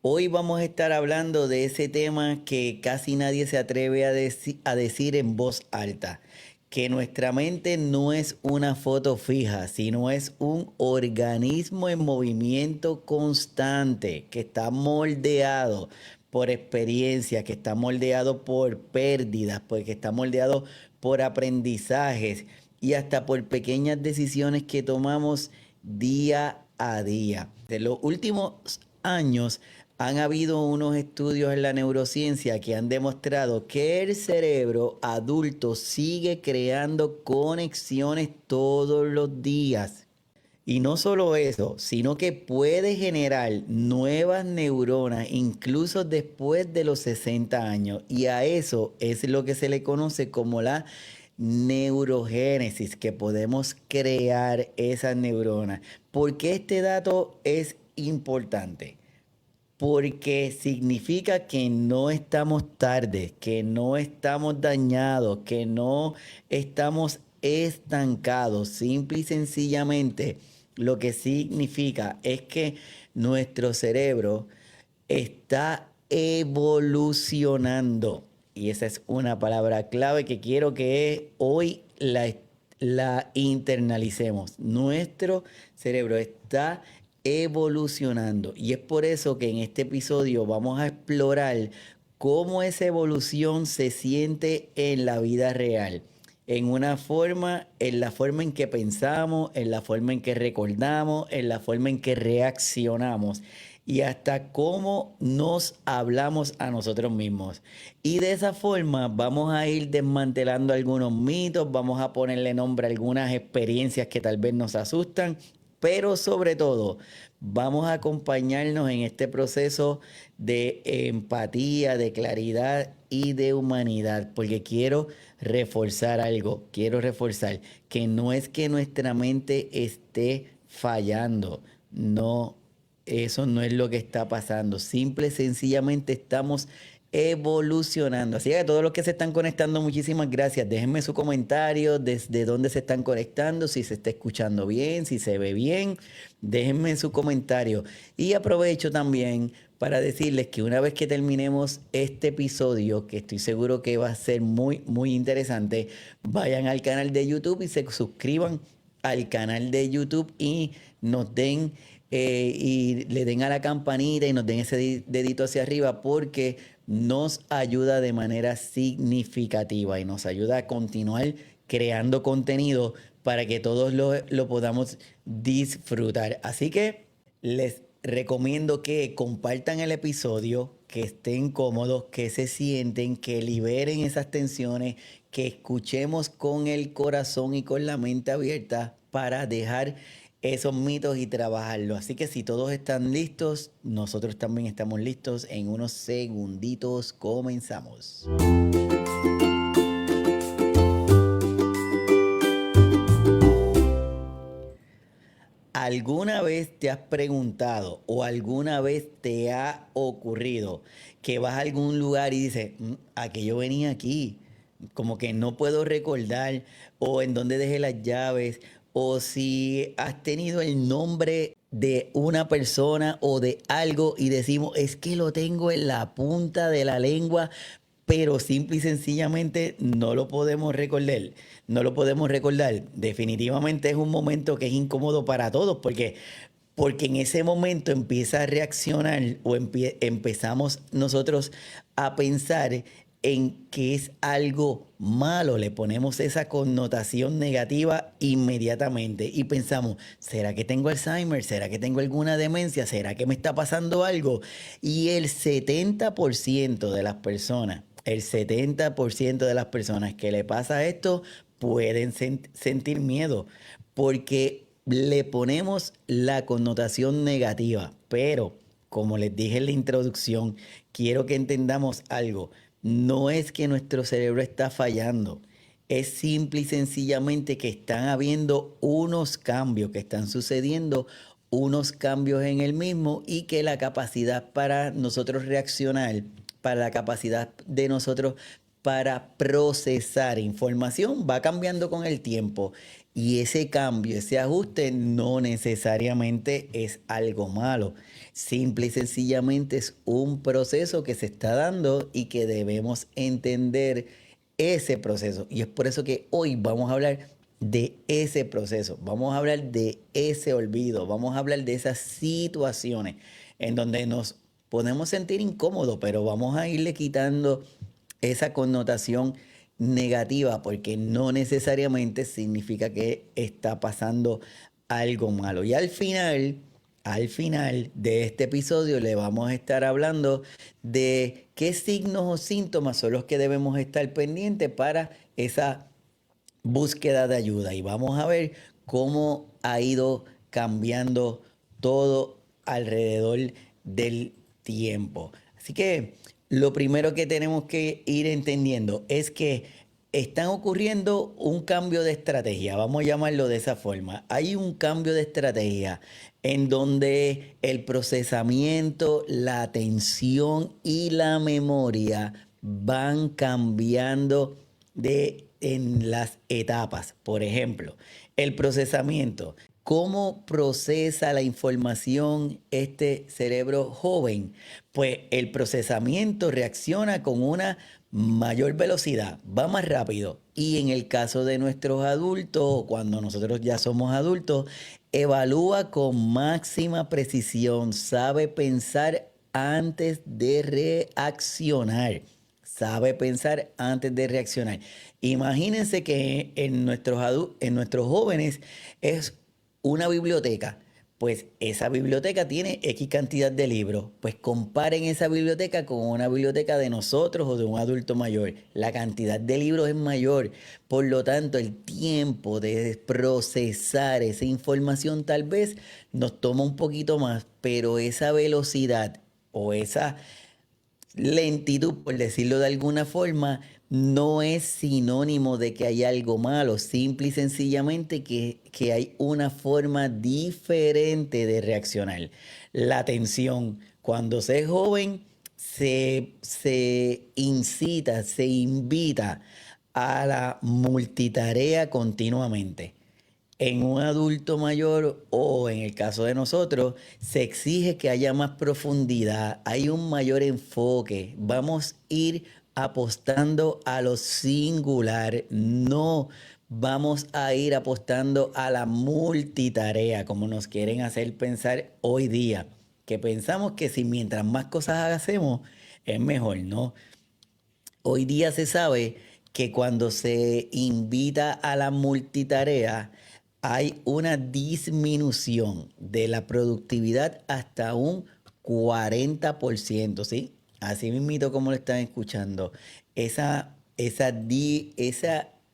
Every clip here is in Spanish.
Hoy vamos a estar hablando de ese tema que casi nadie se atreve a decir en voz alta, que nuestra mente no es una foto fija, sino es un organismo en movimiento constante, que está moldeado por experiencia, que está moldeado por pérdidas, porque está moldeado por aprendizajes y hasta por pequeñas decisiones que tomamos día a día. De los últimos años han habido unos estudios en la neurociencia que han demostrado que el cerebro adulto sigue creando conexiones todos los días. Y no solo eso, sino que puede generar nuevas neuronas incluso después de los 60 años. Y a eso es lo que se le conoce como la neurogénesis, que podemos crear esas neuronas. ¿Por qué este dato es importante? Porque significa que no estamos tarde, que no estamos dañados, que no estamos estancados. Simple y sencillamente, lo que significa es que nuestro cerebro está evolucionando. Y esa es una palabra clave que quiero que hoy la internalicemos. Nuestro cerebro está evolucionando. Y es por eso que en este episodio vamos a explorar cómo esa evolución se siente en la vida real. En la forma en que pensamos, en la forma en que recordamos, en la forma en que reaccionamos y hasta cómo nos hablamos a nosotros mismos. Y de esa forma vamos a ir desmantelando algunos mitos, vamos a ponerle nombre a algunas experiencias que tal vez nos asustan, pero sobre todo vamos a acompañarnos en este proceso de empatía, de claridad y de humanidad, porque quiero reforzar algo, quiero reforzar que no es que nuestra mente esté fallando, no, eso no es lo que está pasando, simple y sencillamente estamos evolucionando. Así que a todos los que se están conectando, muchísimas gracias. Déjenme su comentario desde dónde se están conectando, si se está escuchando bien, si se ve bien. Déjenme su comentario. Y aprovecho también para decirles que una vez que terminemos este episodio, que estoy seguro que va a ser muy interesante, vayan al canal de YouTube y se suscriban al canal de YouTube y nos den y le den a la campanita y nos den ese dedito hacia arriba porque nos ayuda de manera significativa y nos ayuda a continuar creando contenido para que todos lo podamos disfrutar. Así que les recomiendo que compartan el episodio, que estén cómodos, que se sienten, que liberen esas tensiones, que escuchemos con el corazón y con la mente abierta para dejar esos mitos y trabajarlos. Así que si todos están listos, nosotros también estamos listos. En unos segunditos comenzamos. ¿Alguna vez te has preguntado o alguna vez te ha ocurrido que vas a algún lugar y dices, ¿a qué yo venía aquí? Como que no puedo recordar, o en dónde dejé las llaves, o si has tenido el nombre de una persona o de algo y decimos, es que lo tengo en la punta de la lengua, pero simple y sencillamente no lo podemos recordar. No lo podemos recordar. Definitivamente es un momento que es incómodo para todos porque en ese momento empieza a reaccionar o empezamos nosotros a pensar en que es algo malo, le ponemos esa connotación negativa inmediatamente y pensamos, ¿será que tengo Alzheimer? ¿Será que tengo alguna demencia? ¿Será que me está pasando algo? Y el 70% de las personas que le pasa esto pueden sentir miedo porque le ponemos la connotación negativa. Pero, como les dije en la introducción, quiero que entendamos algo. No es que nuestro cerebro está fallando. Es simple y sencillamente que están habiendo unos cambios, que están sucediendo unos cambios en el mismo y que la capacidad para nosotros reaccionar, para la capacidad de nosotros para procesar información va cambiando con el tiempo. Y ese cambio, ese ajuste no necesariamente es algo malo. Simple y sencillamente es un proceso que se está dando y que debemos entender ese proceso. Y es por eso que hoy vamos a hablar de ese proceso. Vamos a hablar de ese olvido. Vamos a hablar de esas situaciones en donde nos podemos sentir incómodos, pero vamos a irle quitando esa connotación negativa porque no necesariamente significa que está pasando algo malo. Y al final de este episodio le vamos a estar hablando de qué signos o síntomas son los que debemos estar pendientes para esa búsqueda de ayuda. Y vamos a ver cómo ha ido cambiando todo alrededor del tiempo. Así que lo primero que tenemos que ir entendiendo es que están ocurriendo un cambio de estrategia, vamos a llamarlo de esa forma. Hay un cambio de estrategia en donde el procesamiento, la atención y la memoria van cambiando en las etapas. Por ejemplo, el procesamiento. ¿Cómo procesa la información este cerebro joven? Pues el procesamiento reacciona con una mayor velocidad, va más rápido. Y en el caso de nuestros adultos, cuando nosotros ya somos adultos, evalúa con máxima precisión, sabe pensar antes de reaccionar. Sabe pensar antes de reaccionar. Imagínense que en nuestros jóvenes es una biblioteca. Pues esa biblioteca tiene X cantidad de libros. Pues comparen esa biblioteca con una biblioteca de nosotros o de un adulto mayor. La cantidad de libros es mayor. Por lo tanto, el tiempo de procesar esa información tal vez nos toma un poquito más, pero esa velocidad o esa lentitud, por decirlo de alguna forma, no es sinónimo de que hay algo malo, simple y sencillamente que hay una forma diferente de reaccionar. La atención, cuando se es joven, se incita, se invita a la multitarea continuamente. En un adulto mayor o en el caso de nosotros, se exige que haya más profundidad, hay un mayor enfoque. Vamos a ir apostando a lo singular, no vamos a ir apostando a la multitarea, como nos quieren hacer pensar hoy día, que pensamos que si mientras más cosas hacemos, es mejor, ¿no? Hoy día se sabe que cuando se invita a la multitarea hay una disminución de la productividad hasta un 40%, ¿sí? Así mismito como lo están escuchando. Esa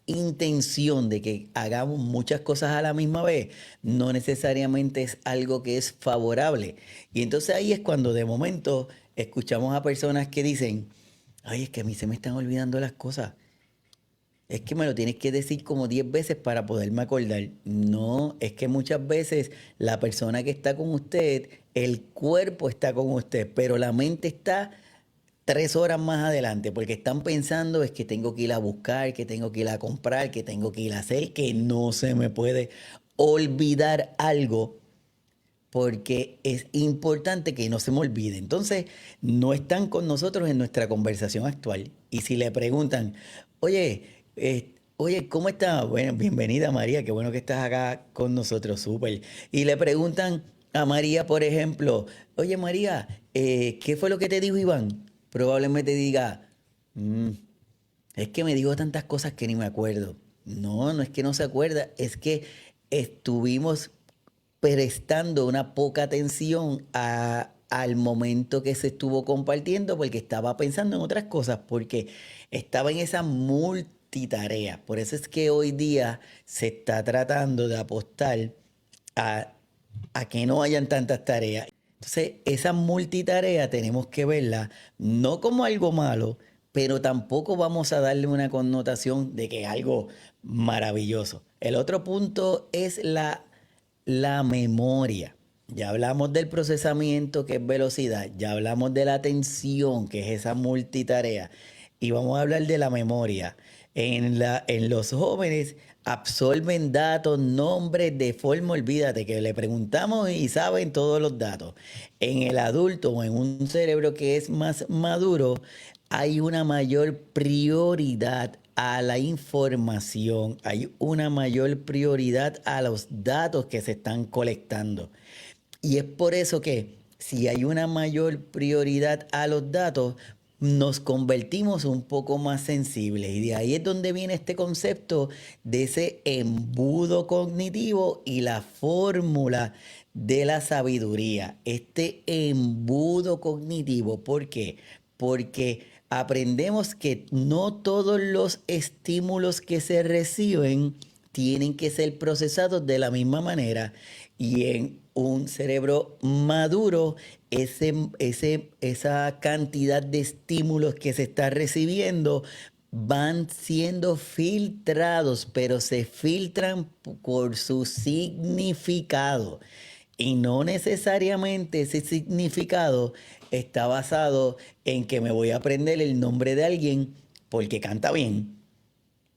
intención de que hagamos muchas cosas a la misma vez no necesariamente es algo que es favorable. Y entonces ahí es cuando de momento escuchamos a personas que dicen, ay, es que a mí se me están olvidando las cosas. Es que me lo tienes que decir como 10 veces para poderme acordar. No, es que muchas veces la persona que está con usted, el cuerpo está con usted, pero la mente está 3 horas más adelante, porque están pensando es que tengo que ir a buscar, que tengo que ir a comprar, que tengo que ir a hacer, que no se me puede olvidar algo porque es importante que no se me olvide. Entonces, no están con nosotros en nuestra conversación actual. Y si le preguntan, oye, ¿cómo está? Bueno, bienvenida María, qué bueno que estás acá con nosotros, súper. Y le preguntan a María, por ejemplo, oye María, ¿qué fue lo que te dijo Iván? Probablemente diga, "Mm, es que me dijo tantas cosas que ni me acuerdo. No, no es que no se acuerda, es que estuvimos prestando una poca atención al momento que se estuvo compartiendo porque estaba pensando en otras cosas, porque estaba en esa multitarea. Por eso es que hoy día se está tratando de apostar a, a que no hayan tantas tareas. Entonces, esa multitarea tenemos que verla no como algo malo, pero tampoco vamos a darle una connotación de que es algo maravilloso. El otro punto es la memoria. Ya hablamos del procesamiento, que es velocidad. Ya hablamos de la atención, que es esa multitarea. Y vamos a hablar de la memoria. En los jóvenes absorben datos, nombres de forma, olvídate, que le preguntamos y saben todos los datos. En el adulto o en un cerebro que es más maduro, hay una mayor prioridad a la información, hay una mayor prioridad a los datos que se están colectando. Y es por eso que si hay una mayor prioridad a los datos, nos convertimos un poco más sensibles. Y de ahí es donde viene este concepto de ese embudo cognitivo y la fórmula de la sabiduría. Este embudo cognitivo, ¿por qué? Porque aprendemos que no todos los estímulos que se reciben tienen que ser procesados de la misma manera. Y en un cerebro maduro, esa cantidad de estímulos que se está recibiendo van siendo filtrados, pero se filtran por su significado. Y no necesariamente ese significado está basado en que me voy a aprender el nombre de alguien porque canta bien.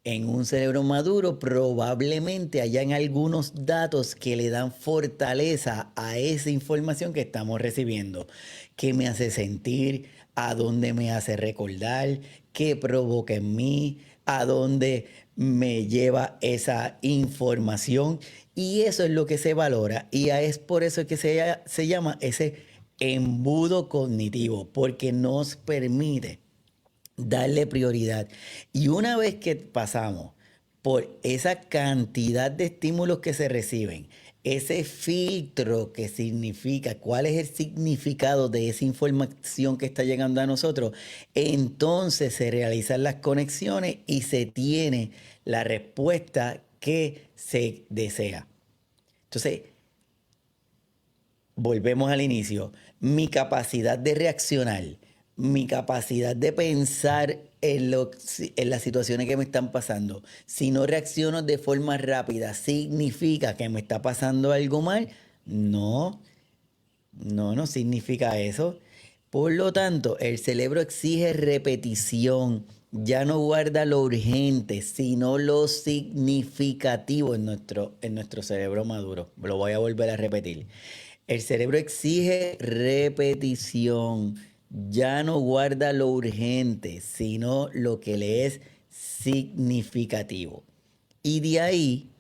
En un cerebro maduro probablemente hayan algunos datos que le dan fortaleza a esa información que estamos recibiendo. ¿Qué me hace sentir? ¿A dónde me hace recordar? ¿Qué provoca en mí? ¿A dónde me lleva esa información? Y eso es lo que se valora. Y es por eso que se llama ese embudo cognitivo, porque nos permite darle prioridad. Y una vez que pasamos por esa cantidad de estímulos que se reciben, ese filtro que significa cuál es el significado de esa información que está llegando a nosotros, entonces se realizan las conexiones y se tiene la respuesta que se desea. Entonces, volvemos al inicio. Mi capacidad de reaccionar, mi capacidad de pensar en las situaciones que me están pasando. Si no reacciono de forma rápida, ¿significa que me está pasando algo mal? No, no significa eso. Por lo tanto, el cerebro exige repetición. Ya no guarda lo urgente, sino lo significativo en nuestro cerebro maduro. Lo voy a volver a repetir. El cerebro exige repetición. Ya no guarda lo urgente, sino lo que le es significativo. Y de ahí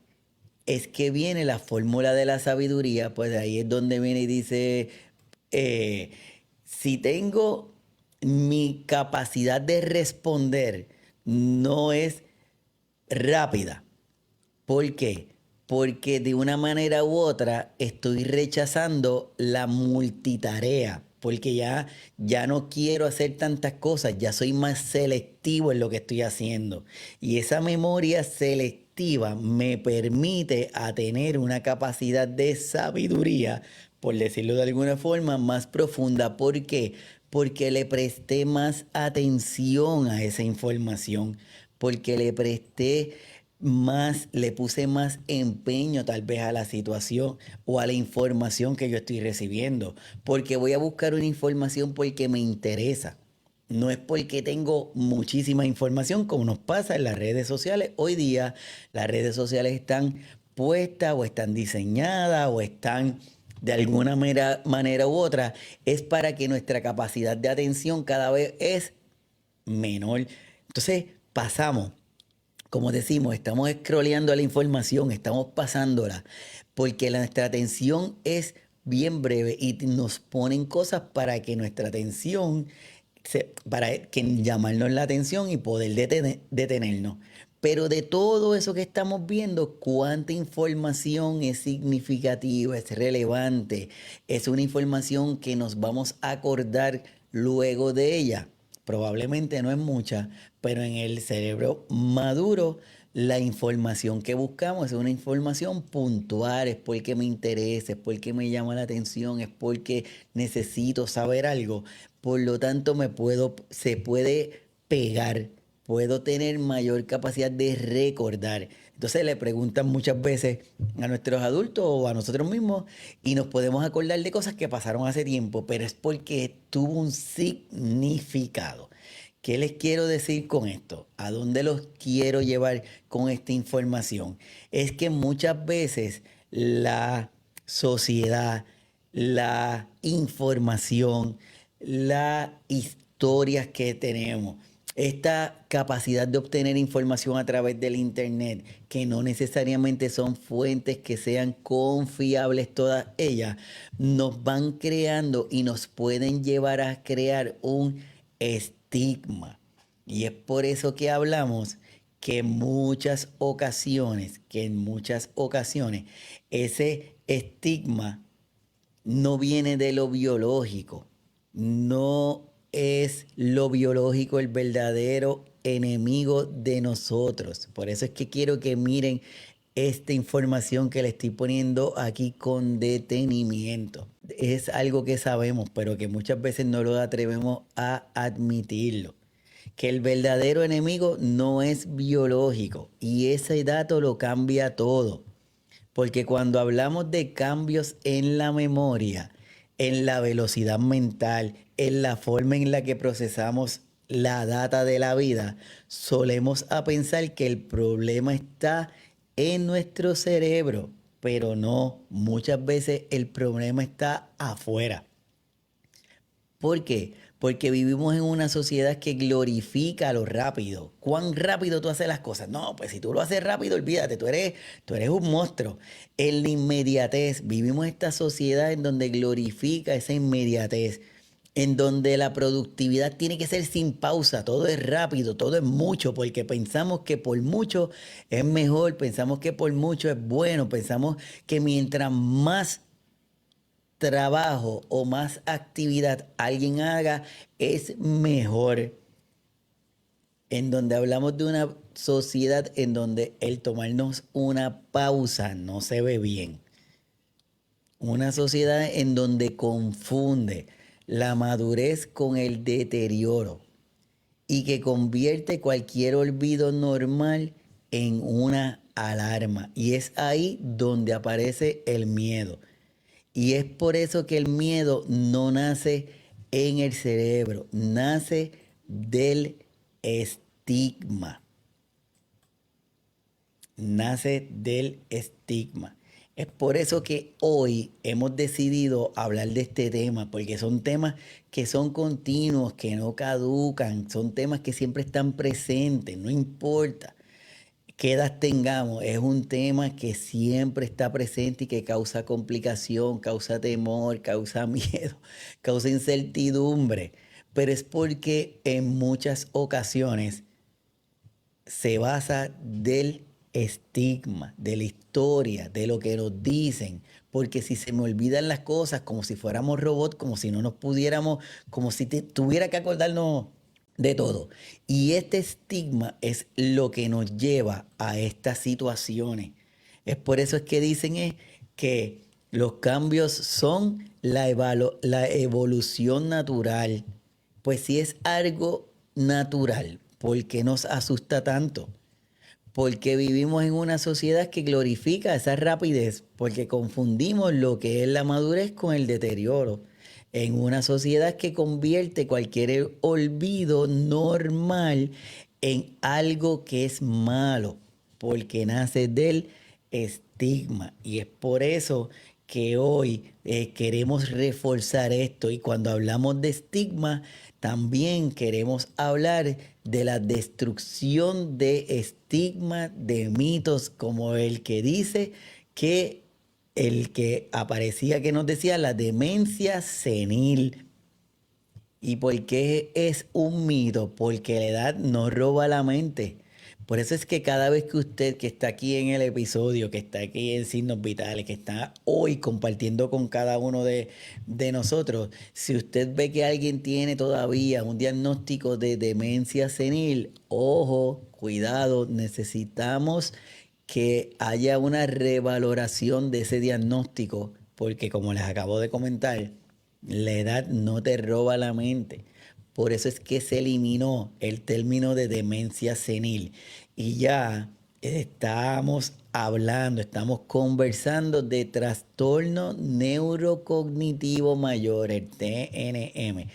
es que viene la fórmula de la sabiduría, pues de ahí es donde viene y dice, eh, si tengo mi capacidad de responder no es rápida. ¿Por qué? Porque de una manera u otra estoy rechazando la multitarea, porque ya no quiero hacer tantas cosas, ya soy más selectivo en lo que estoy haciendo. Y esa memoria selectiva me permite a tener una capacidad de sabiduría, por decirlo de alguna forma, más profunda. ¿Por qué? Porque le presté más atención a esa información, porque le puse más empeño tal vez a la situación o a la información que yo estoy recibiendo, porque voy a buscar una información porque me interesa. No es porque tengo muchísima información como nos pasa en las redes sociales. Hoy día las redes sociales están puestas o están diseñadas o están de alguna manera u otra. Es para que nuestra capacidad de atención cada vez es menor. Entonces pasamos, como decimos, estamos scrolleando la información, estamos pasándola, porque nuestra atención es bien breve y nos ponen cosas para que nuestra atención, para que llamarnos la atención y poder detenernos. Pero de todo eso que estamos viendo, ¿cuánta información es significativa, es relevante? Es una información que nos vamos a acordar luego de ella. Probablemente no es mucha, pero en el cerebro maduro la información que buscamos es una información puntual, es porque me interesa, es porque me llama la atención, es porque necesito saber algo. Por lo tanto, se puede pegar, puedo tener mayor capacidad de recordar. Entonces le preguntan muchas veces a nuestros adultos o a nosotros mismos y nos podemos acordar de cosas que pasaron hace tiempo, pero es porque tuvo un significado. ¿Qué les quiero decir con esto? ¿A dónde los quiero llevar con esta información? Es que muchas veces la sociedad, la información, las historias que tenemos, esta capacidad de obtener información a través del Internet, que no necesariamente son fuentes que sean confiables todas ellas, nos van creando y nos pueden llevar a crear un estigma. Y es por eso que hablamos que en muchas ocasiones, ese estigma no viene de lo biológico. No es lo biológico el verdadero enemigo de nosotros. Por eso es que quiero que miren esta información que le estoy poniendo aquí con detenimiento. Es algo que sabemos, pero que muchas veces no lo atrevemos a admitirlo. Que el verdadero enemigo no es biológico y ese dato lo cambia todo. Porque cuando hablamos de cambios en la memoria, en la velocidad mental, en la forma en la que procesamos la data de la vida, solemos a pensar que el problema está en nuestro cerebro, pero no, muchas veces el problema está afuera. ¿Por qué? Porque vivimos en una sociedad que glorifica lo rápido. ¿Cuán rápido tú haces las cosas? No, pues si tú lo haces rápido, olvídate, tú eres un monstruo. En la inmediatez, vivimos esta sociedad en donde glorifica esa inmediatez, en donde la productividad tiene que ser sin pausa, todo es rápido, todo es mucho, porque pensamos que por mucho es mejor, pensamos que por mucho es bueno, pensamos que mientras más trabajo o más actividad alguien haga, es mejor. En donde hablamos de una sociedad en donde el tomarnos una pausa no se ve bien. Una sociedad en donde confunde la madurez con el deterioro y que convierte cualquier olvido normal en una alarma. Y es ahí donde aparece el miedo. Y es por eso que el miedo no nace en el cerebro, nace del estigma. Nace del estigma. Es por eso que hoy hemos decidido hablar de este tema, porque son temas que son continuos, que no caducan, son temas que siempre están presentes, no importa qué edad tengamos, es un tema que siempre está presente y que causa complicación, causa temor, causa miedo, causa incertidumbre. Pero es porque en muchas ocasiones se basa del estigma, de la historia, de lo que nos dicen. Porque si se me olvidan las cosas como si fuéramos robots, como si no nos pudiéramos, como si tuviera que acordarnos de todo. Y este estigma es lo que nos lleva a estas situaciones. Es por eso es que dicen que los cambios son la evolución natural. Pues si es algo natural, ¿por qué nos asusta tanto? Porque vivimos en una sociedad que glorifica esa rapidez, porque confundimos lo que es la madurez con el deterioro. En una sociedad que convierte cualquier olvido normal en algo que es malo, porque nace del estigma. Y es por eso que hoy queremos reforzar esto. Y cuando hablamos de estigma, también queremos hablar de la destrucción de estigmas, de mitos como el que dice que el que aparecía que nos decía la demencia senil. ¿Y por qué es un mito? Porque la edad no roba la mente. Por eso es que cada vez que usted que está aquí en el episodio, que está aquí en Signos Vitales, que está hoy compartiendo con cada uno de nosotros, si usted ve que alguien tiene todavía un diagnóstico de demencia senil, ojo, cuidado, necesitamos que haya una revaloración de ese diagnóstico, porque como les acabo de comentar, la edad no te roba la mente. Por eso es que se eliminó el término de demencia senil. Y ya estamos hablando, estamos conversando de trastorno neurocognitivo mayor, el TNM.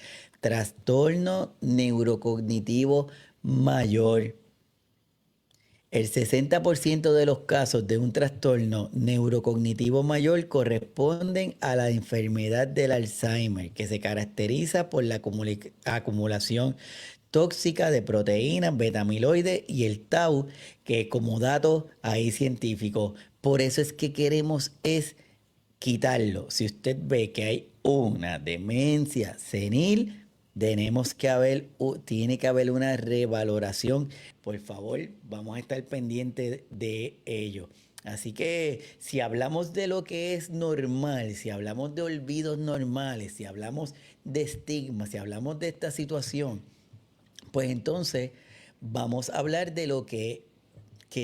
trastorno neurocognitivo mayor. El 60% de los casos de un trastorno neurocognitivo mayor corresponden a la enfermedad del Alzheimer, que se caracteriza por la acumulación tóxica de proteínas, beta-amiloide y el tau, que como dato ahí científico. Por eso es que queremos quitarlo. Si usted ve que hay una demencia senil, tiene que haber una revaloración. Por favor, vamos a estar pendientes de ello. Así que si hablamos de lo que es normal, si hablamos de olvidos normales, si hablamos de estigma, si hablamos de esta situación, pues entonces vamos a hablar de lo que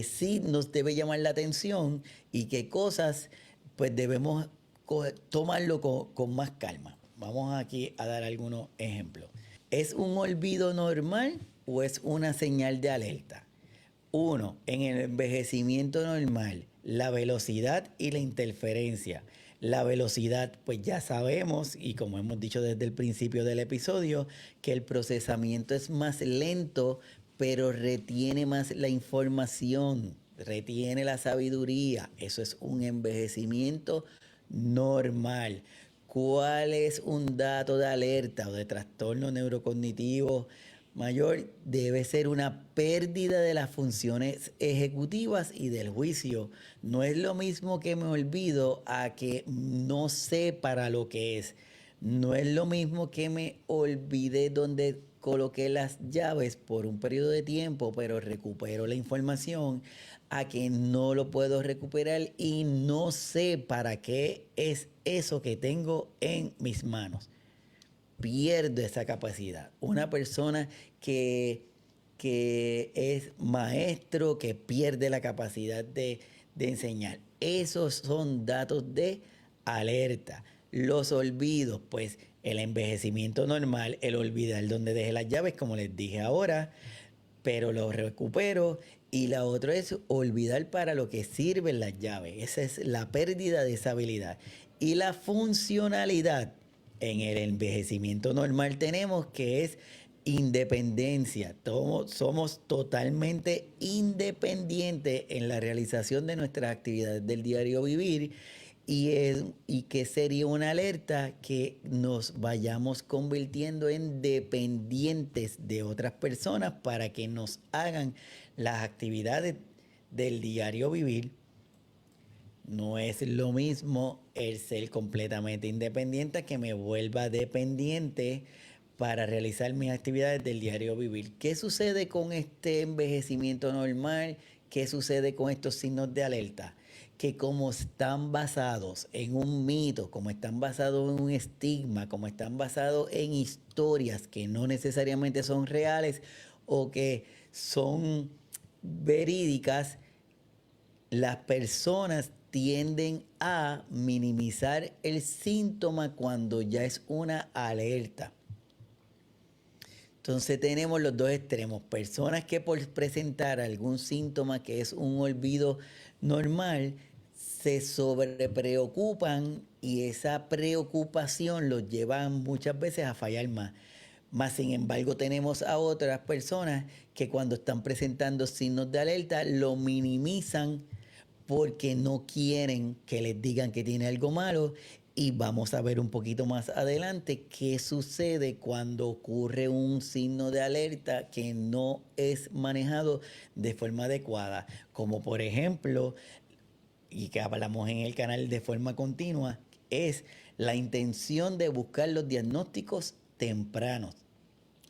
sí nos debe llamar la atención y qué cosas pues debemos tomarlo con más calma. Vamos aquí a dar algunos ejemplos. ¿Es un olvido normal o es una señal de alerta? Uno, en el envejecimiento normal, la velocidad y la interferencia. La velocidad, pues ya sabemos, y como hemos dicho desde el principio del episodio, que el procesamiento es más lento, pero retiene más la información, retiene la sabiduría. Eso es un envejecimiento normal. ¿Cuál es un dato de alerta o de trastorno neurocognitivo mayor? Debe ser una pérdida de las funciones ejecutivas y del juicio. No es lo mismo que me olvido a que no sé para lo que es. No es lo mismo que me olvidé dónde coloqué las llaves por un periodo de tiempo, pero recupero la información, a que no lo puedo recuperar y no sé para qué es eso que tengo en mis manos. Pierdo esa capacidad. Una persona que es maestro, que pierde la capacidad de enseñar. Esos son datos de alerta. Los olvidos, pues el envejecimiento normal, el olvidar dónde dejé las llaves, como les dije ahora, pero lo recupero. Y la otra es olvidar para lo que sirven las llaves. Esa es la pérdida de esa habilidad. Y la funcionalidad en el envejecimiento normal tenemos que es independencia. Somos totalmente independientes en la realización de nuestras actividades del diario vivir y que sería una alerta que nos vayamos convirtiendo en dependientes de otras personas para que nos hagan las actividades del diario vivir. No es lo mismo el ser completamente independiente que me vuelva dependiente para realizar mis actividades del diario vivir. ¿Qué sucede con este envejecimiento normal? ¿Qué sucede con estos signos de alerta? Que como están basados en un mito, como están basados en un estigma, como están basados en historias que no necesariamente son reales o que son verídicas, las personas tienden a minimizar el síntoma cuando ya es una alerta. Entonces tenemos los dos extremos, personas que por presentar algún síntoma que es un olvido normal, se sobrepreocupan y esa preocupación los lleva muchas veces a fallar más. Más sin embargo tenemos a otras personas que cuando están presentando signos de alerta lo minimizan porque no quieren que les digan que tiene algo malo. Y vamos a ver un poquito más adelante qué sucede cuando ocurre un signo de alerta que no es manejado de forma adecuada. Como por ejemplo, y que hablamos en el canal de forma continua, es la intención de buscar los diagnósticos tempranos.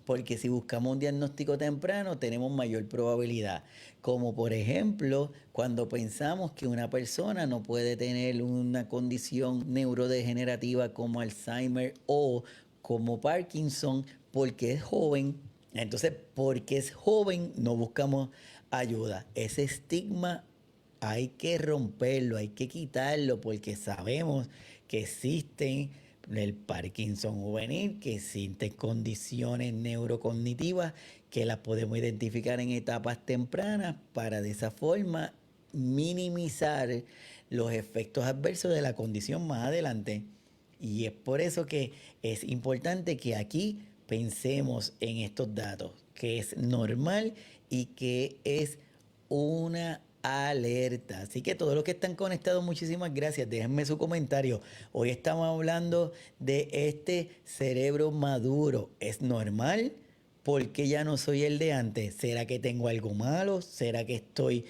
Porque si buscamos un diagnóstico temprano tenemos mayor probabilidad. Como por ejemplo, cuando pensamos que una persona no puede tener una condición neurodegenerativa como Alzheimer o como Parkinson porque es joven. Entonces, porque es joven no buscamos ayuda. Ese estigma hay que romperlo, hay que quitarlo porque sabemos que existen el Parkinson juvenil, que existen condiciones neurocognitivas que las podemos identificar en etapas tempranas para de esa forma minimizar los efectos adversos de la condición más adelante. Y es por eso que es importante que aquí pensemos en estos datos, que es normal y que es una alerta. Así que todos los que están conectados, muchísimas gracias. Déjenme su comentario. Hoy estamos hablando de este cerebro maduro. ¿Es normal? ¿Por qué ya no soy el de antes? ¿Será que tengo algo malo? ¿Será que estoy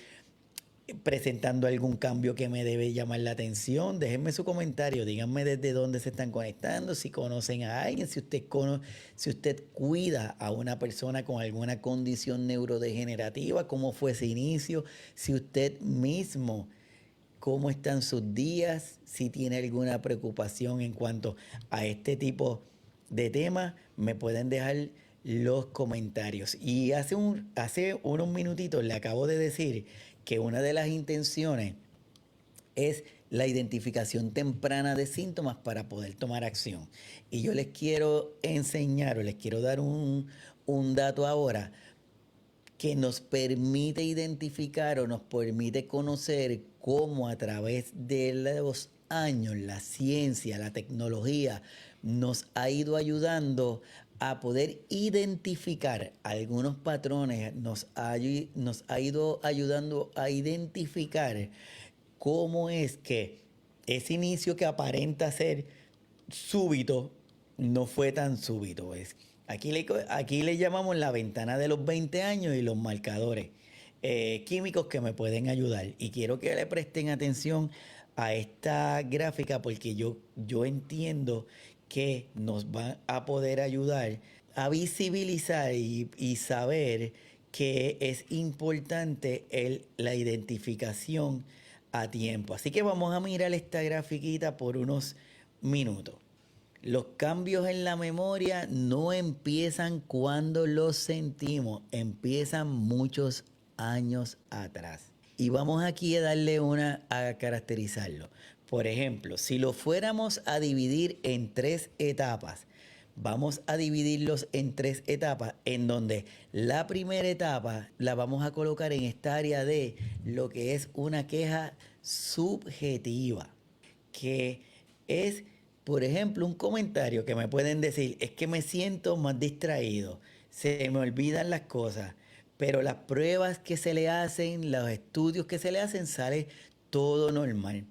presentando algún cambio que me debe llamar la atención? Déjenme su comentario, díganme desde dónde se están conectando, si conocen a alguien, si usted cuida a una persona con alguna condición neurodegenerativa, cómo fue ese inicio, si usted mismo, cómo están sus días, si tiene alguna preocupación en cuanto a este tipo de temas, me pueden dejar los comentarios. Y hace unos minutitos le acabo de decir que una de las intenciones es la identificación temprana de síntomas para poder tomar acción. Y yo les quiero enseñar o les quiero dar un dato ahora que nos permite identificar o nos permite conocer cómo a través de los años la ciencia, la tecnología nos ha ido ayudando a poder identificar algunos patrones, nos ha ido ayudando a identificar cómo es que ese inicio que aparenta ser súbito no fue tan súbito. Aquí le llamamos la ventana de los 20 años y los marcadores químicos que me pueden ayudar. Y quiero que le presten atención a esta gráfica porque yo entiendo que nos va a poder ayudar a visibilizar y saber que es importante la identificación a tiempo. Así que vamos a mirar esta grafiquita por unos minutos. Los cambios en la memoria no empiezan cuando los sentimos, empiezan muchos años atrás. Y vamos aquí a darle a caracterizarlo. Por ejemplo, si lo fuéramos a dividir en 3 etapas, vamos a dividirlos en 3 etapas, en donde la primera etapa la vamos a colocar en esta área de lo que es una queja subjetiva, que es, por ejemplo, un comentario que me pueden decir, es que me siento más distraído, se me olvidan las cosas, pero las pruebas que se le hacen, los estudios que se le hacen, sale todo normal.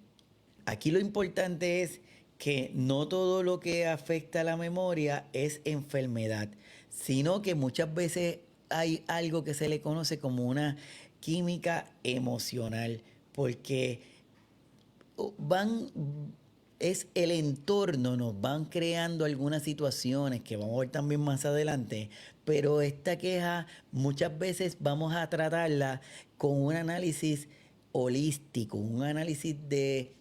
Aquí lo importante es que no todo lo que afecta a la memoria es enfermedad, sino que muchas veces hay algo que se le conoce como una química emocional, porque van, es el entorno, nos van creando algunas situaciones que vamos a ver también más adelante, pero esta queja muchas veces vamos a tratarla con un análisis holístico, un análisis de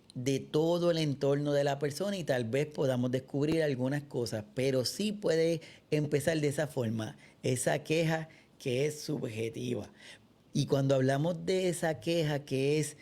todo el entorno de la persona y tal vez podamos descubrir algunas cosas, pero sí puede empezar de esa forma, esa queja que es subjetiva. Y cuando hablamos de esa queja que es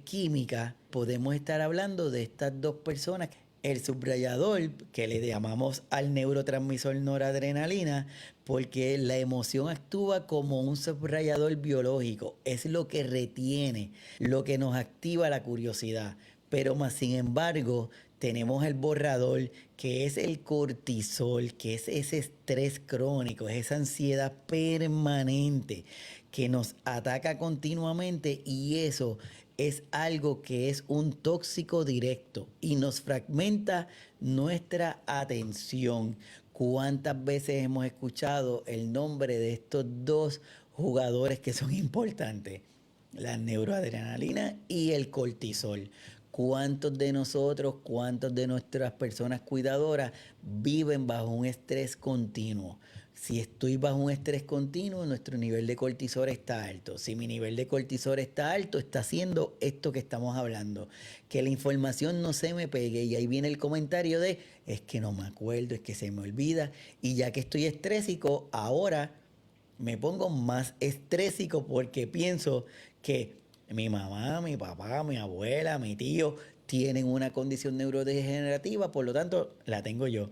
química, podemos estar hablando de estas dos personas. El subrayador, que le llamamos al neurotransmisor noradrenalina, porque la emoción actúa como un subrayador biológico, es lo que retiene, lo que nos activa la curiosidad. Pero más sin embargo, tenemos el borrador, que es el cortisol, que es ese estrés crónico, es esa ansiedad permanente que nos ataca continuamente y eso es algo que es un tóxico directo y nos fragmenta nuestra atención. ¿Cuántas veces hemos escuchado el nombre de estos dos jugadores que son importantes? La neuroadrenalina y el cortisol. ¿Cuántos de nosotros, cuántas de nuestras personas cuidadoras viven bajo un estrés continuo? Si estoy bajo un estrés continuo, nuestro nivel de cortisol está alto. Si mi nivel de cortisol está alto, está haciendo esto que estamos hablando. Que la información no se me pegue. Y ahí viene el comentario de, es que no me acuerdo, es que se me olvida. Y ya que estoy estrésico, ahora me pongo más estrésico porque pienso que mi mamá, mi papá, mi abuela, mi tío tienen una condición neurodegenerativa, por lo tanto la tengo yo.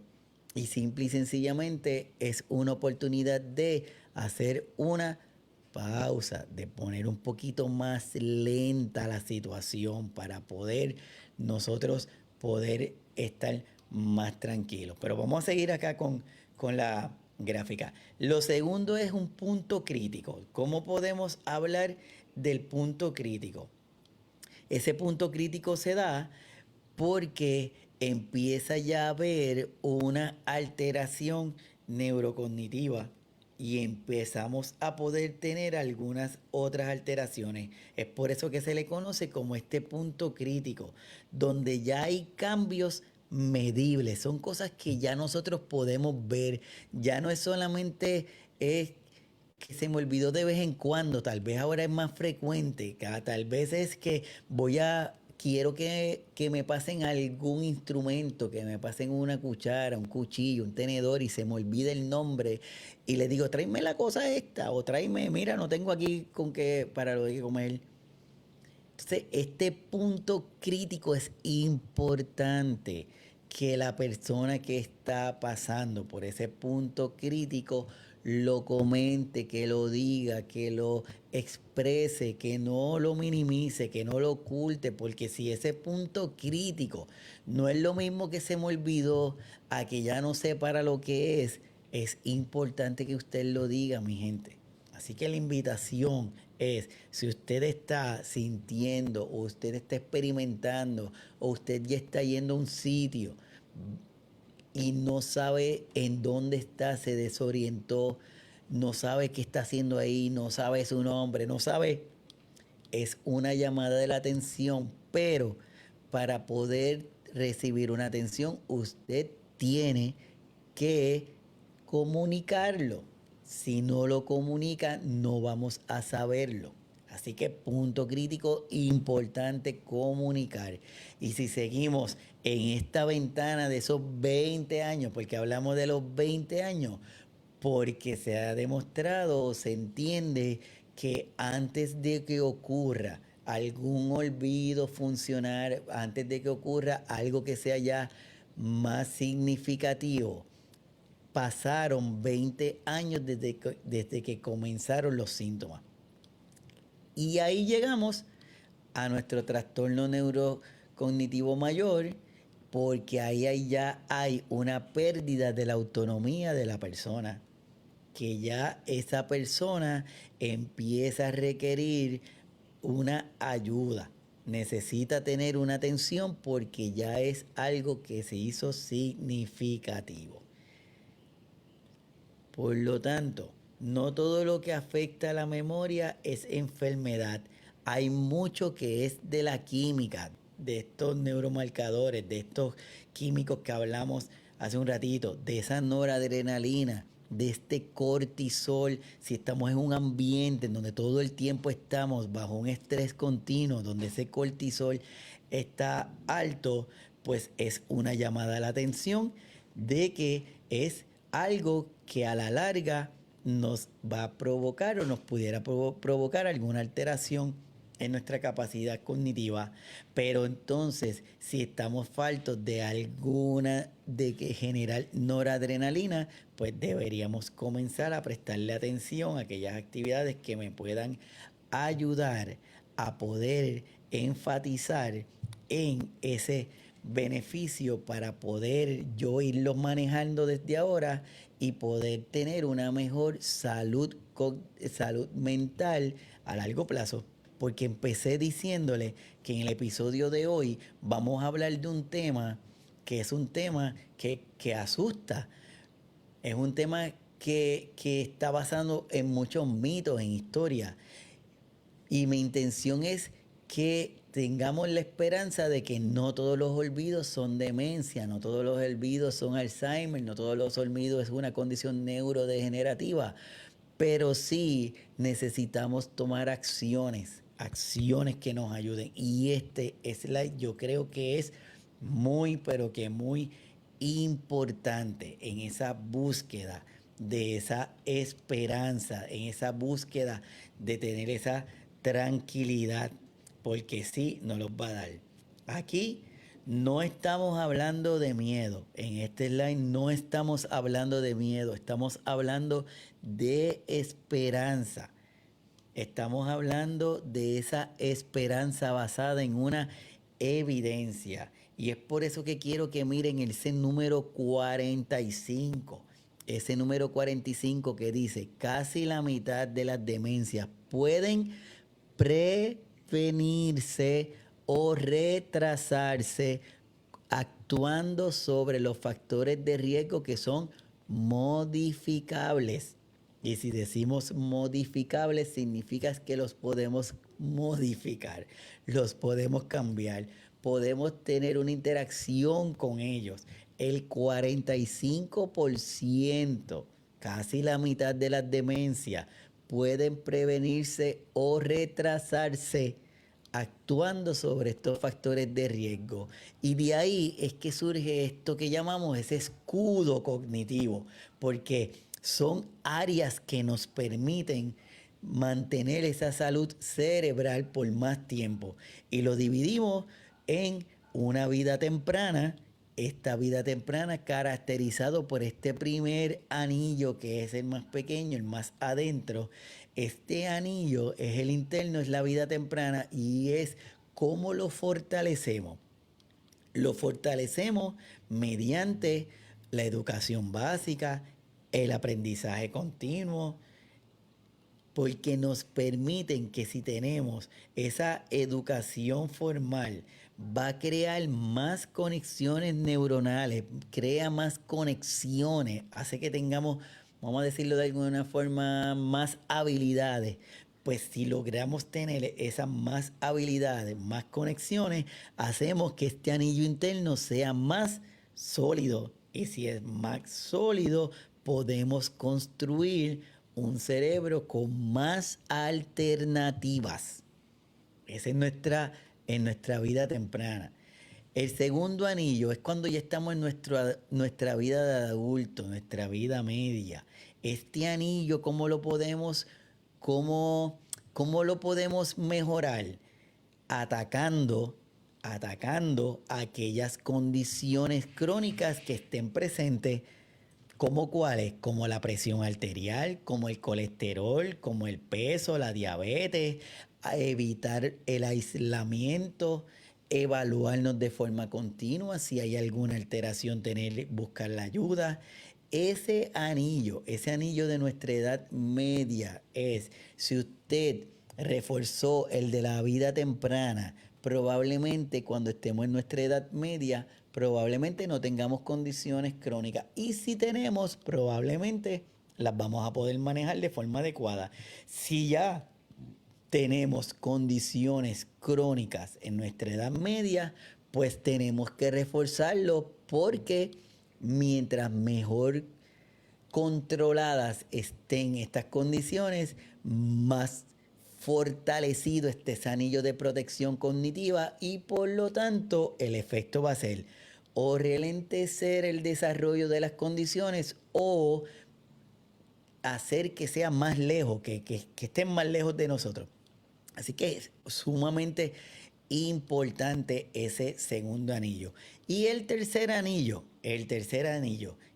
Y simple y sencillamente es una oportunidad de hacer una pausa, de poner un poquito más lenta la situación para poder nosotros poder estar más tranquilos. Pero vamos a seguir acá con la gráfica. Lo segundo es un punto crítico. ¿Cómo podemos hablar del punto crítico? Ese punto crítico se da porque empieza ya a haber una alteración neurocognitiva y empezamos a poder tener algunas otras alteraciones. Es por eso que se le conoce como este punto crítico, donde ya hay cambios medibles, son cosas que ya nosotros podemos ver, ya no es solamente que se me olvidó de vez en cuando, tal vez ahora es más frecuente, tal vez es que quiero que me pasen algún instrumento, que me pasen una cuchara, un cuchillo, un tenedor y se me olvida el nombre y le digo, tráeme la cosa esta o tráeme, mira, no tengo aquí con qué para lo de comer. Entonces, este punto crítico es importante que la persona que está pasando por ese punto crítico lo comente, que lo diga, que lo exprese, que no lo minimice, que no lo oculte, porque si ese punto crítico no es lo mismo que se me olvidó, a que ya no sé para lo que es importante que usted lo diga, mi gente. Así que la invitación es, si usted está sintiendo o usted está experimentando o usted ya está yendo a un sitio y no sabe en dónde está, se desorientó, no sabe qué está haciendo ahí, no sabe su nombre, no sabe, es una llamada de la atención, pero para poder recibir una atención, usted tiene que comunicarlo. Si no lo comunica, no vamos a saberlo. Así que punto crítico, importante comunicar. Y si seguimos en esta ventana de esos 20 años, porque hablamos de los 20 años, porque se ha demostrado o se entiende que antes de que ocurra algún olvido funcional, antes de que ocurra algo que sea ya más significativo, pasaron 20 años desde que comenzaron los síntomas. Y ahí llegamos a nuestro trastorno neurocognitivo mayor, porque ahí ya hay una pérdida de la autonomía de la persona, que ya esa persona empieza a requerir una ayuda. Necesita tener una atención porque ya es algo que se hizo significativo. Por lo tanto, no todo lo que afecta a la memoria es enfermedad. Hay mucho que es de la química, de estos neuromarcadores, de estos químicos que hablamos hace un ratito, de esa noradrenalina, de este cortisol. Si estamos en un ambiente en donde todo el tiempo estamos bajo un estrés continuo, donde ese cortisol está alto, pues es una llamada a la atención de que es algo que a la larga nos va a provocar o nos pudiera provocar alguna alteración en nuestra capacidad cognitiva. Pero entonces, si estamos faltos de alguna de que generar noradrenalina, pues deberíamos comenzar a prestarle atención a aquellas actividades que me puedan ayudar a poder enfatizar en ese beneficio para poder yo irlos manejando desde ahora y poder tener una mejor salud mental a largo plazo. Porque empecé diciéndole que en el episodio de hoy vamos a hablar de un tema que es un tema que asusta. Es un tema que está basado en muchos mitos, en historia. Y mi intención es que tengamos la esperanza de que no todos los olvidos son demencia, no todos los olvidos son Alzheimer, no todos los olvidos es una condición neurodegenerativa, pero sí necesitamos tomar acciones que nos ayuden. Y este slide yo creo que es muy, pero que muy importante en esa búsqueda de esa esperanza, en esa búsqueda de tener esa tranquilidad, porque sí nos los va a dar. Aquí no estamos hablando de miedo. En este slide no estamos hablando de miedo, estamos hablando de esperanza. Estamos hablando de esa esperanza basada en una evidencia. Y es por eso que quiero que miren el C número 45. ese número 45 que dice, casi la mitad de las demencias pueden prevenirse o retrasarse actuando sobre los factores de riesgo que son modificables. Y si decimos modificables, significa que los podemos modificar, los podemos cambiar, podemos tener una interacción con ellos. El 45%, casi la mitad de las demencias, pueden prevenirse o retrasarse actuando sobre estos factores de riesgo. Y de ahí es que surge esto que llamamos ese escudo cognitivo, porque son áreas que nos permiten mantener esa salud cerebral por más tiempo. Y lo dividimos en una vida temprana, esta vida temprana caracterizado por este primer anillo que es el más pequeño, el más adentro. Este anillo es el interno, es la vida temprana y es cómo lo fortalecemos. Lo fortalecemos mediante la educación básica, el aprendizaje continuo, porque nos permiten que si tenemos esa educación formal, va a crear más conexiones neuronales, crea más conexiones, hace que tengamos, vamos a decirlo de alguna forma, más habilidades. Pues si logramos tener esas más habilidades, más conexiones, hacemos que este anillo interno sea más sólido. Y si es más sólido, podemos construir un cerebro con más alternativas. Esa es en nuestra vida temprana. El segundo anillo es cuando ya estamos en nuestra vida de adulto, nuestra vida media. Este anillo, cómo, cómo lo podemos mejorar? Atacando, atacando aquellas condiciones crónicas que estén presentes. ¿Como cuáles? Como la presión arterial, como el colesterol, como el peso, la diabetes, a evitar el aislamiento, evaluarnos de forma continua, si hay alguna alteración, buscar la ayuda. Ese anillo de nuestra edad media es, si usted reforzó el de la vida temprana, probablemente cuando estemos en nuestra edad media, probablemente no tengamos condiciones crónicas. Y si tenemos, probablemente las vamos a poder manejar de forma adecuada. Si ya tenemos condiciones crónicas en nuestra edad media, pues tenemos que reforzarlo porque mientras mejor controladas estén estas condiciones, más fortalecido este anillo de protección cognitiva y por lo tanto el efecto va a ser o ralentecer el desarrollo de las condiciones o hacer que sea más lejos, que estén más lejos de nosotros. Así que es sumamente importante ese segundo anillo. Y el tercer anillo,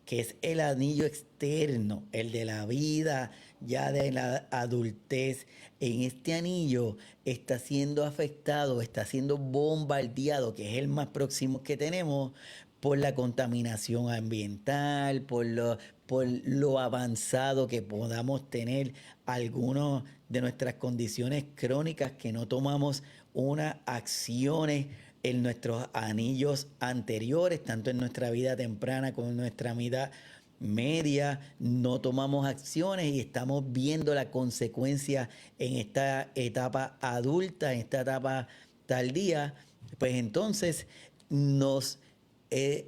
que es el anillo externo, el de la vida ya de la adultez, en este anillo está siendo afectado, está siendo bombardeado, que es el más próximo que tenemos, por la contaminación ambiental, por lo avanzado que podamos tener algunas de nuestras condiciones crónicas que no tomamos unas acciones en nuestros anillos anteriores, tanto en nuestra vida temprana como en nuestra vida media, no tomamos acciones y estamos viendo la consecuencia en esta etapa adulta, en esta etapa tardía, pues entonces nos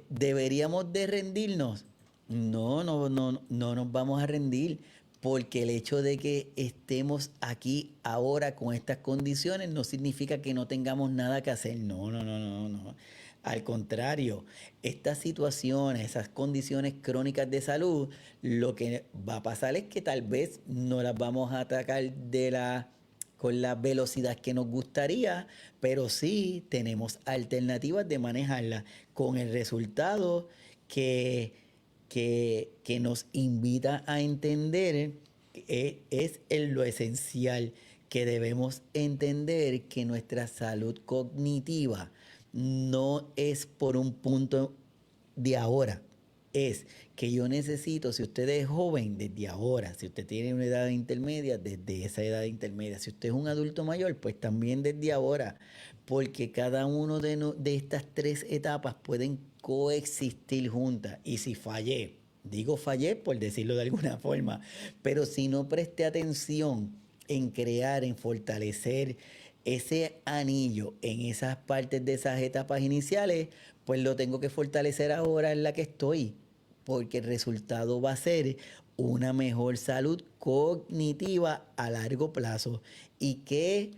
deberíamos de rendirnos. No nos vamos a rendir porque el hecho de que estemos aquí ahora con estas condiciones no significa que no tengamos nada que hacer. No. Al contrario, estas situaciones, esas condiciones crónicas de salud, lo que va a pasar es que tal vez no las vamos a atacar con la velocidad que nos gustaría, pero sí tenemos alternativas de manejarla con el resultado que nos invita a entender que lo esencial, que debemos entender que nuestra salud cognitiva no es por un punto de ahora, es que yo necesito, si usted es joven, desde ahora, si usted tiene una edad intermedia, desde esa edad intermedia, si usted es un adulto mayor, pues también desde ahora, porque cada uno de estas tres etapas pueden coexistir juntas. Y si fallé, digo fallé por decirlo de alguna forma, pero si no presté atención en crear, en fortalecer ese anillo en esas partes de esas etapas iniciales, pues lo tengo que fortalecer ahora en la que estoy, porque el resultado va a ser una mejor salud cognitiva a largo plazo. ¿Y qué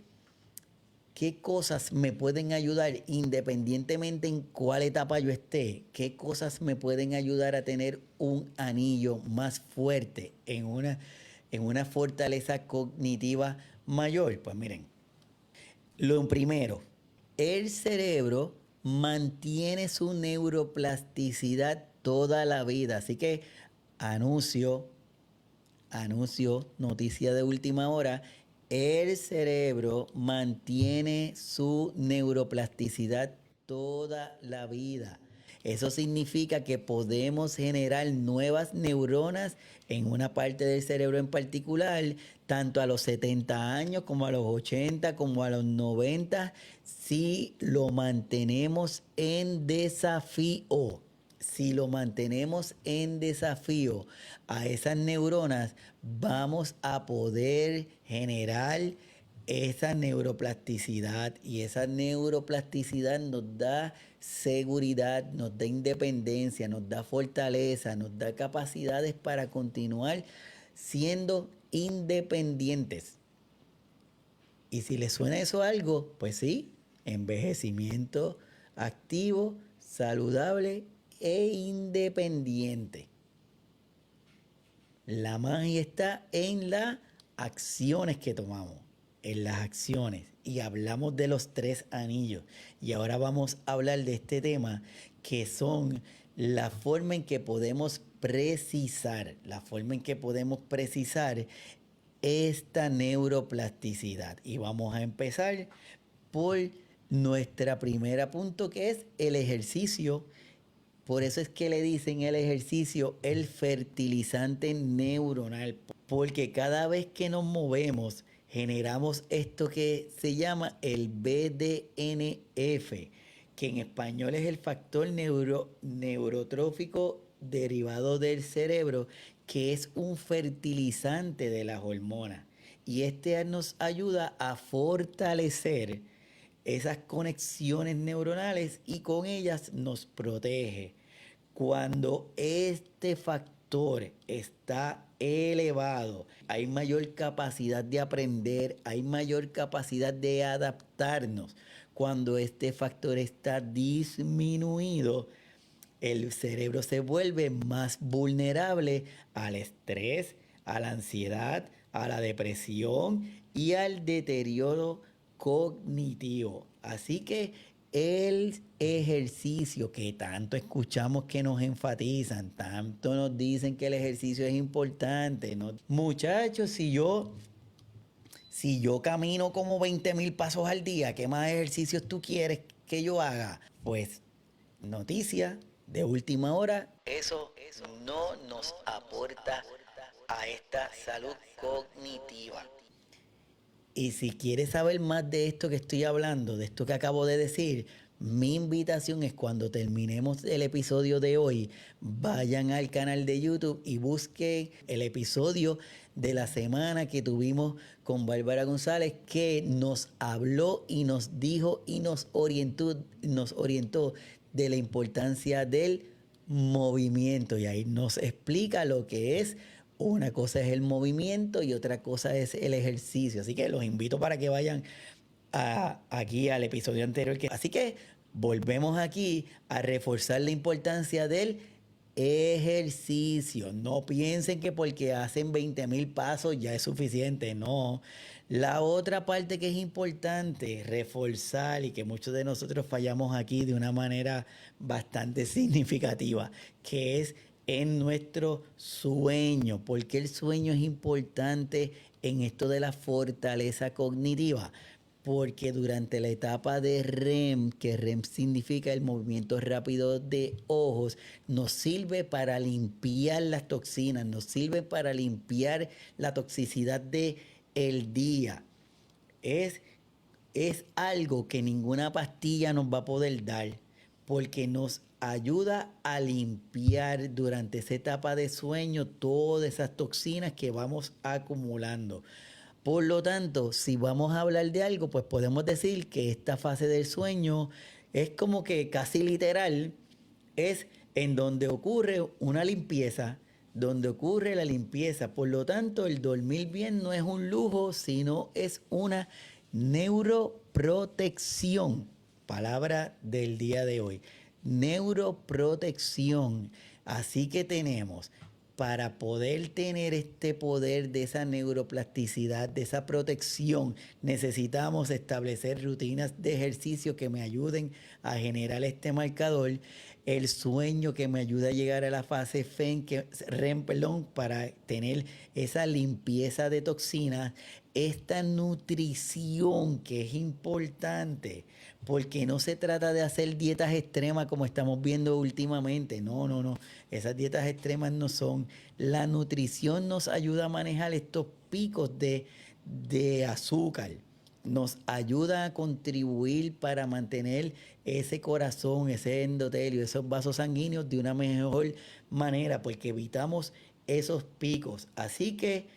cosas me pueden ayudar independientemente en cuál etapa yo esté? ¿Qué cosas me pueden ayudar a tener un anillo más fuerte en una fortaleza cognitiva mayor? Pues miren, lo primero, el cerebro mantiene su neuroplasticidad toda la vida. Así que anuncio, noticia de última hora, el cerebro mantiene su neuroplasticidad toda la vida. Eso significa que podemos generar nuevas neuronas en una parte del cerebro en particular, tanto a los 70 años como a los 80, como a los 90, si lo mantenemos en desafío. Si lo mantenemos en desafío a esas neuronas, vamos a poder generar esa neuroplasticidad, y esa neuroplasticidad nos da seguridad, nos da independencia, nos da fortaleza, nos da capacidades para continuar siendo independientes. Y si le suena eso a algo, pues sí, envejecimiento activo, saludable e independiente. La magia está en las acciones que tomamos, en las acciones. Y hablamos de los tres anillos. Y ahora vamos a hablar de este tema, que son la forma en que podemos precisar, esta neuroplasticidad. Y vamos a empezar por nuestra primera punto, que es el ejercicio. Por eso es que le dicen el ejercicio el fertilizante neuronal, porque cada vez que nos movemos generamos esto que se llama el BDNF, que en español es el factor neurotrófico derivado del cerebro, que es un fertilizante de las hormonas. Y este nos ayuda a fortalecer esas conexiones neuronales y con ellas nos protege. Cuando este factor está elevado, hay mayor capacidad de aprender, hay mayor capacidad de adaptarnos. Cuando este factor está disminuido, el cerebro se vuelve más vulnerable al estrés, a la ansiedad, a la depresión y al deterioro cognitivo. Así que el ejercicio que tanto escuchamos que nos enfatizan, tanto nos dicen que el ejercicio es importante, ¿no? Muchachos, si yo camino como 20,000 pasos al día, ¿qué más ejercicios tú quieres que yo haga? Pues noticia de última hora, eso no nos aporta a esta salud cognitiva. Y si quieres saber más de esto que estoy hablando, de esto que acabo de decir, mi invitación es, cuando terminemos el episodio de hoy, vayan al canal de YouTube y busquen el episodio de la semana que tuvimos con Bárbara González, que nos habló y nos dijo y nos orientó de la importancia del movimiento. Y ahí nos explica lo que es. Una cosa es el movimiento y otra cosa es el ejercicio. Así que los invito para que vayan aquí al episodio anterior. Así que volvemos aquí a reforzar la importancia del ejercicio. No piensen que porque hacen 20,000 pasos ya es suficiente. No. La otra parte que es importante reforzar, y que muchos de nosotros fallamos aquí de una manera bastante significativa, que es en nuestro sueño. Porque el sueño es importante en esto de la fortaleza cognitiva. porque durante la etapa de REM, que REM significa el movimiento rápido de ojos, nos sirve para limpiar las toxinas, nos sirve para limpiar la toxicidad de el día. Es, es algo que ninguna pastilla nos va a poder dar, porque nos ayuda a limpiar durante esa etapa de sueño todas esas toxinas que vamos acumulando. Por lo tanto, si vamos a hablar de algo, pues podemos decir que esta fase del sueño es como que casi literal, es en donde ocurre una limpieza, donde ocurre la limpieza. Por lo tanto, el dormir bien no es un lujo, sino es una neuroprotección. Palabra del día de hoy. Neuroprotección. Así que tenemos, para poder tener este poder de esa neuroplasticidad, de esa protección, necesitamos establecer rutinas de ejercicio que me ayuden a generar este marcador, el sueño que me ayuda a llegar a la fase REM, para tener esa limpieza de toxinas, esta nutrición que es importante, porque no se trata de hacer dietas extremas como estamos viendo últimamente. No, no, no. Esas dietas extremas no son. La nutrición nos ayuda a manejar estos picos de azúcar. Nos ayuda a contribuir para mantener ese corazón, ese endotelio, esos vasos sanguíneos de una mejor manera, porque evitamos esos picos. Así que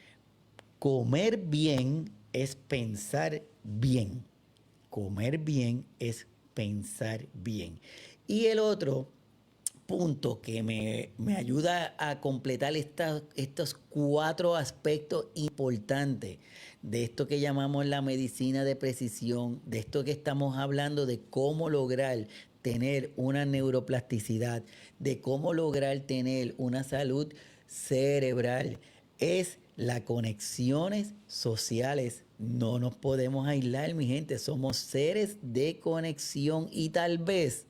comer bien es pensar bien. Comer bien es pensar bien. Y el otro punto que me ayuda a completar estos 4 aspectos importantes de esto que llamamos la medicina de precisión, de esto que estamos hablando de cómo lograr tener una neuroplasticidad, de cómo lograr tener una salud cerebral, es las conexiones sociales. No nos podemos aislar, mi gente. Somos seres de conexión y tal vez,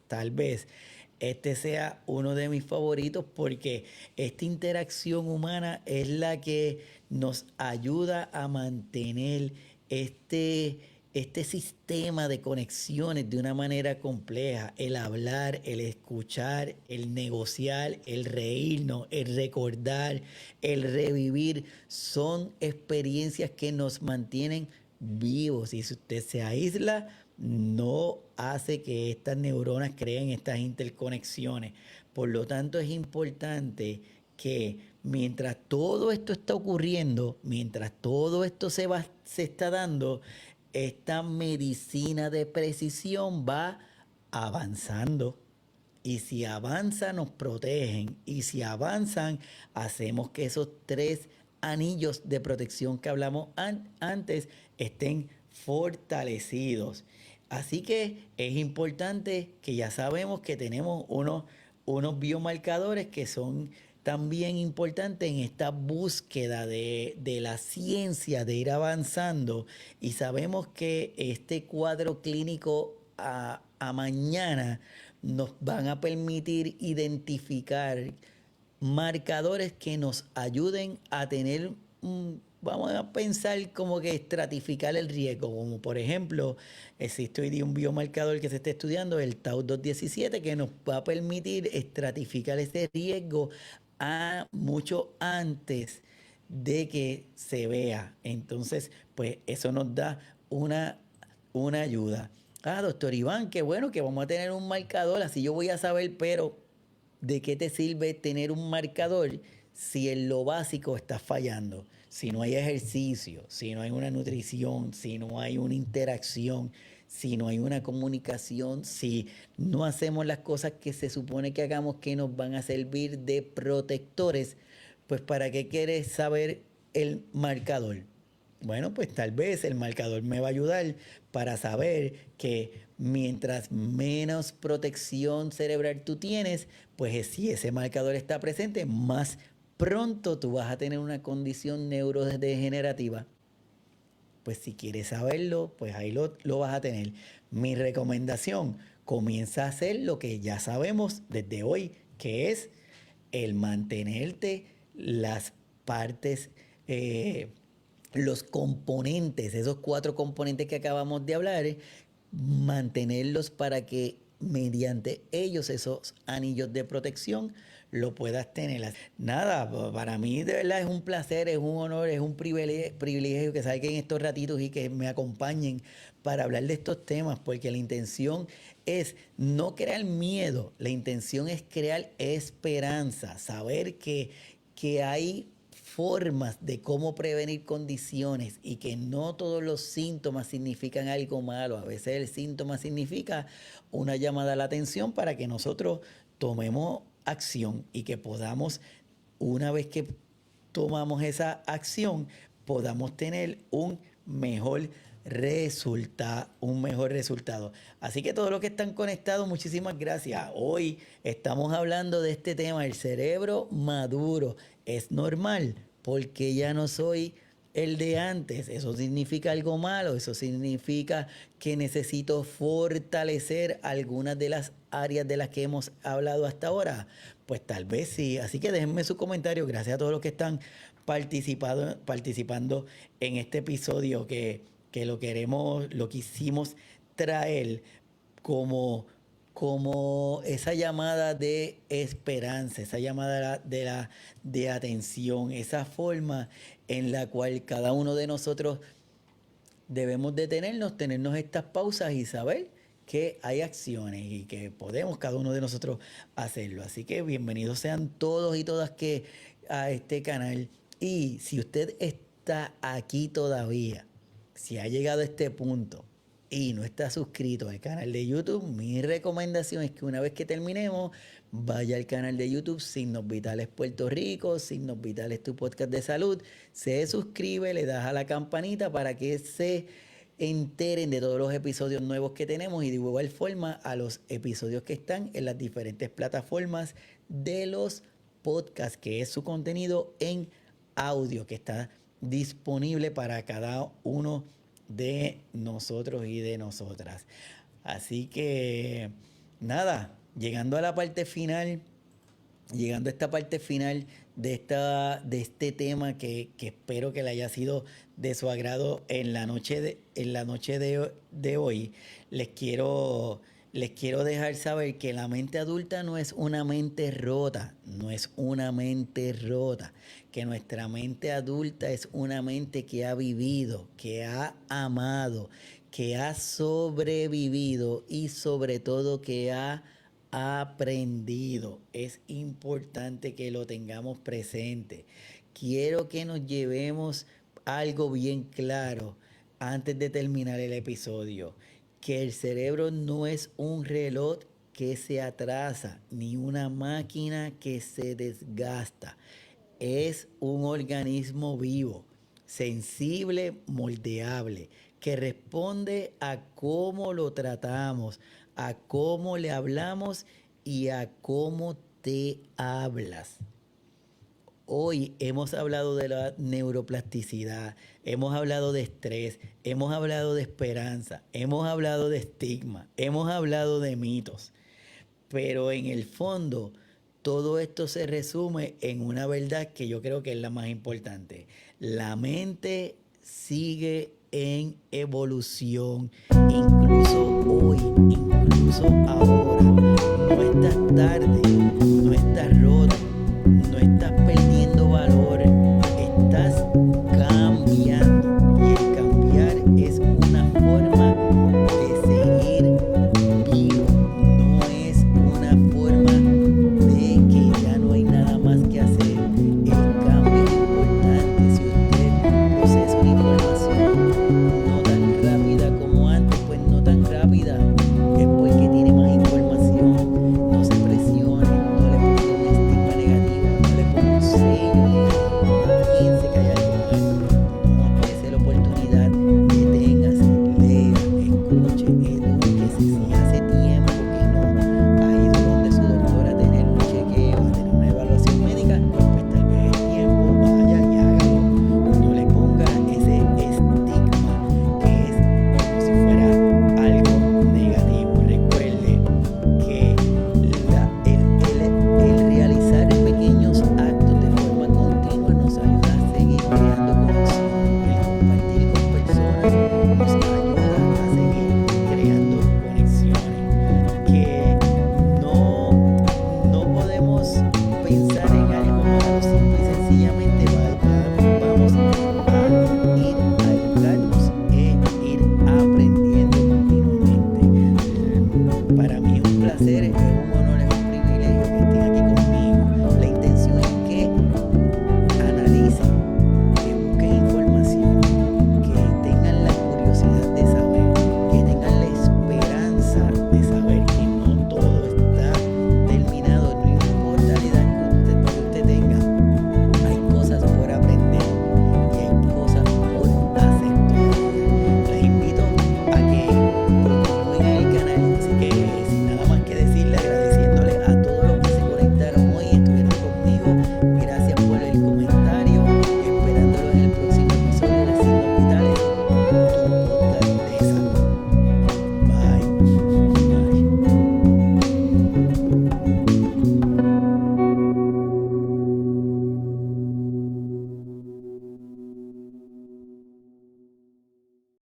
este sea uno de mis favoritos, porque esta interacción humana es la que nos ayuda a mantener este sistema de conexiones de una manera compleja. El hablar, el escuchar, el negociar, el reírnos, el recordar, el revivir, son experiencias que nos mantienen vivos. Y si usted se aísla, no hace que estas neuronas creen estas interconexiones. Por lo tanto, es importante que mientras todo esto está ocurriendo, mientras todo esto se está dando, esta medicina de precisión va avanzando. Y si avanza, nos protegen. Y si avanzan, hacemos que esos 3 anillos de protección que hablamos antes estén fortalecidos. Así que es importante que ya sabemos que tenemos unos biomarcadores que son también importantes en esta búsqueda de la ciencia, de ir avanzando. Y sabemos que este cuadro clínico a mañana nos van a permitir identificar marcadores que nos ayuden a tener, vamos a pensar como que estratificar el riesgo, como por ejemplo, existe hoy día un biomarcador que se está estudiando, el Tau217, que nos va a permitir estratificar ese riesgo a mucho antes de que se vea. Entonces, pues eso nos da una ayuda. Ah, doctor Iván, qué bueno que vamos a tener un marcador, así yo voy a saber, pero ¿de qué te sirve tener un marcador si en lo básico estás fallando? Si no hay ejercicio, si no hay una nutrición, si no hay una interacción, si no hay una comunicación, si no hacemos las cosas que se supone que hagamos que nos van a servir de protectores, pues ¿para qué quieres saber el marcador? Bueno, pues tal vez el marcador me va a ayudar para saber que mientras menos protección cerebral tú tienes, pues si ese marcador está presente, más pronto tú vas a tener una condición neurodegenerativa. Pues si quieres saberlo, pues ahí lo vas a tener. Mi recomendación, comienza a hacer lo que ya sabemos desde hoy, que es el mantenerte las partes los componentes, esos 4 componentes que acabamos de hablar, mantenerlos para que mediante ellos, esos anillos de protección, lo puedas tener. Nada, para mí de verdad es un placer, es un honor, es un privilegio que salgan estos ratitos y que me acompañen para hablar de estos temas, porque la intención es no crear miedo, la intención es crear esperanza, saber que hay formas de cómo prevenir condiciones y que no todos los síntomas significan algo malo. A veces el síntoma significa una llamada a la atención para que nosotros tomemos acción y que podamos, una vez que tomamos esa acción, podamos tener un mejor resultado. Así que todos los que están conectados, muchísimas gracias. Hoy estamos hablando de este tema, el cerebro maduro. ¿Es normal? Porque ya no soy el de antes. ¿Eso significa algo malo? ¿Eso significa que necesito fortalecer algunas de las áreas de las que hemos hablado hasta ahora? Pues tal vez sí. Así que déjenme su comentario. Gracias a todos los que están participando en este episodio que lo quisimos traer como esa llamada de esperanza, esa llamada de atención, esa forma en la cual cada uno de nosotros debemos detenernos, tenernos estas pausas y saber que hay acciones y que podemos cada uno de nosotros hacerlo. Así que bienvenidos sean todos y todas a este canal. Y si usted está aquí todavía, si ha llegado a este punto y no está suscrito al canal de YouTube, mi recomendación es que una vez que terminemos, vaya al canal de YouTube Signos Vitales Puerto Rico, Signos Vitales tu podcast de salud, se suscribe, le das a la campanita para que se enteren de todos los episodios nuevos que tenemos y de igual forma a los episodios que están en las diferentes plataformas de los podcasts, que es su contenido en audio, que está disponible para cada uno de nosotros y de nosotras. Así que nada, llegando a esta parte final de este tema que espero que le haya sido de su agrado en la noche de hoy, les quiero dejar saber que la mente adulta no es una mente rota, que nuestra mente adulta es una mente que ha vivido, que ha amado, que ha sobrevivido y sobre todo que ha aprendido. Es importante que lo tengamos presente. Quiero que nos llevemos algo bien claro antes de terminar el episodio, que el cerebro no es un reloj que se atrasa, ni una máquina que se desgasta. Es un organismo vivo, sensible, moldeable, que responde a cómo lo tratamos, a cómo le hablamos y a cómo te hablas. Hoy hemos hablado de la neuroplasticidad, hemos hablado de estrés, hemos hablado de esperanza, hemos hablado de estigma, hemos hablado de mitos. Pero en el fondo, todo esto se resume en una verdad que yo creo que es la más importante. La mente sigue en evolución, incluso hoy, incluso ahora. No estás tarde, no estás rota, no estás